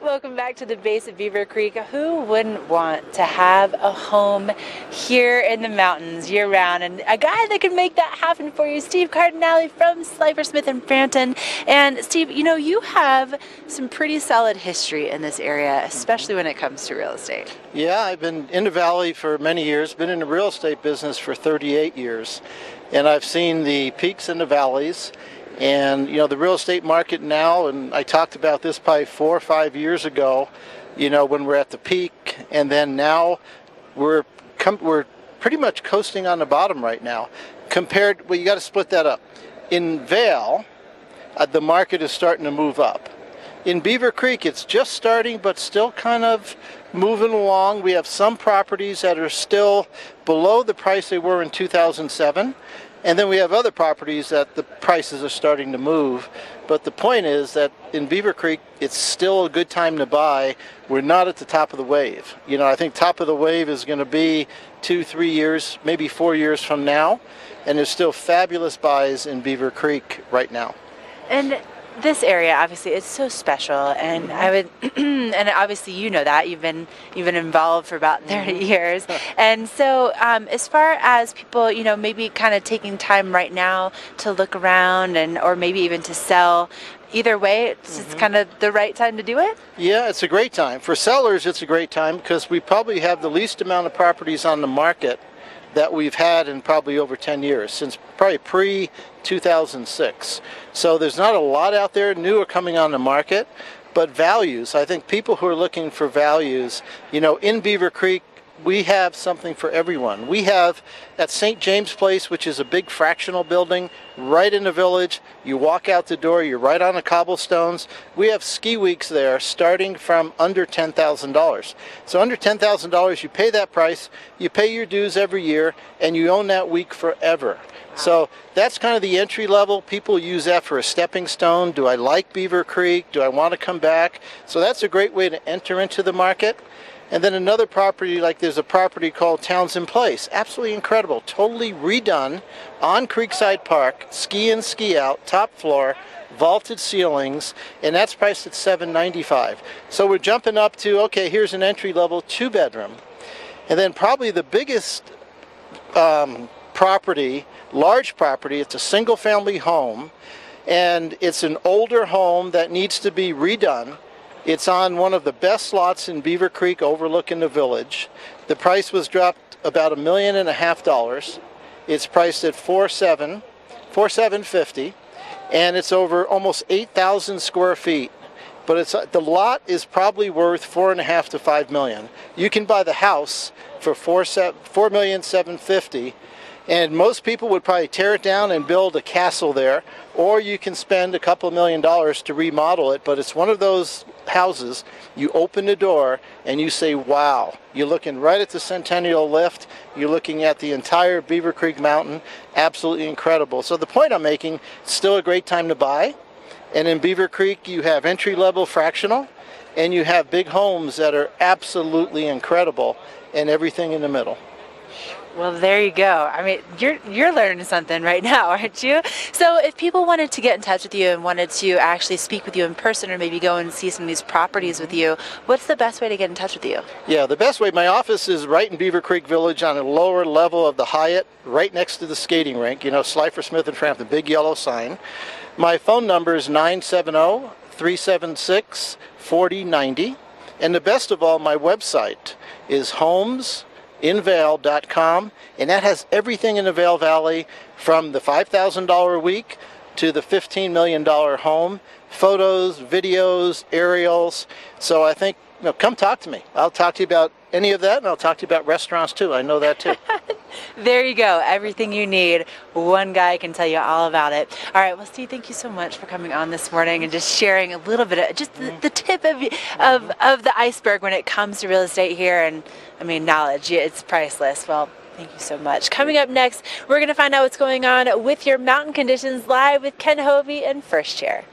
Welcome back to the base of Beaver Creek. Who wouldn't want to have a home here in the mountains year-round? And a guy that can make that happen for you, Steve Cardinale from Slifer Smith in Frampton. And Steve, you have some pretty solid history in this area, especially when it comes to real estate. Yeah, I've been in the Valley for many years, been in the real estate business for 38 years, and I've seen the peaks and the valleys. And the real estate market now, and I talked about this probably 4 or 5 years ago, when we're at the peak, and then now we're pretty much coasting on the bottom right now. You got to split that up. In Vail, the market is starting to move up. In Beaver Creek, it's just starting, but still kind of moving along. We have some properties that are still below the price they were in 2007. And then we have other properties that the prices are starting to move. But the point is that in Beaver Creek, it's still a good time to buy. We're not at the top of the wave. I think top of the wave is going to be 2, 3 years, maybe 4 years from now. And there's still fabulous buys in Beaver Creek right now. And this area, obviously, it's so special, and I would, and obviously that you've been involved for about 30 years, and so as far as people, maybe kind of taking time right now to look around or maybe even to sell. Either way, it's just kind of the right time to do it? Yeah, it's a great time. For sellers, it's a great time because we probably have the least amount of properties on the market that we've had in probably over 10 years, since probably pre-2006. So there's not a lot out there new or coming on the market, but values. I think people who are looking for values, in Beaver Creek, we have something for everyone. We have at St. James Place, which is a big fractional building right in the village. You walk out the door, you're right on the cobblestones. We have ski weeks there starting from under $10,000. So under $10,000, you pay that price, you pay your dues every year, and you own that week forever. So that's kind of the entry level. People use that for a stepping stone. Do I like Beaver Creek? Do I want to come back? So that's a great way to enter into the market. And then another property, like there's a property called Townsend Place. Absolutely incredible. Totally redone on Creekside Park. Ski in, ski out, top floor, vaulted ceilings, and that's priced at $795. So we're jumping up to, okay, here's an entry-level 2-bedroom. And then probably the biggest property, large property, it's a single-family home, and it's an older home that needs to be redone. It's on one of the best lots in Beaver Creek overlooking the village. The price was dropped about $1.5 million. It's priced at $4,750, and it's over almost 8,000 square feet. But the lot is probably worth $4.5 to $5 million. You can buy the house for $4,750,000. And most people would probably tear it down and build a castle there, or you can spend a couple $1 million to remodel it. But it's one of those houses, you open the door and you say, wow. You're looking right at the Centennial Lift. You're looking at the entire Beaver Creek Mountain. Absolutely incredible. So the point I'm making, it's still a great time to buy. And in Beaver Creek, you have entry-level fractional, and you have big homes that are absolutely incredible, and everything in the middle. Well, there you go. I mean, you're learning something right now, aren't you? So if people wanted to get in touch with you and wanted to actually speak with you in person or maybe go and see some of these properties with you, what's the best way to get in touch with you? Yeah, the best way, my office is right in Beaver Creek Village on a lower level of the Hyatt, right next to the skating rink, Slifer Smith and Frampton, big yellow sign. My phone number is 970-376-4090. And the best of all, my website is homesinvail.com, and that has everything in the Vail Valley from the $5,000 a week to the $15 million home, photos, videos, aerials. So I think, come talk to me. I'll talk to you about any of that, and I'll talk to you about restaurants too. I know that too. There you go. Everything you need. One guy can tell you all about it. All right. Well, Steve, thank you so much for coming on this morning and just sharing a little bit of just the tip of the iceberg when it comes to real estate here. And I mean, knowledge, it's priceless. Well, thank you so much. Coming up next, we're going to find out what's going on with your mountain conditions live with Ken Hovey and First Chair.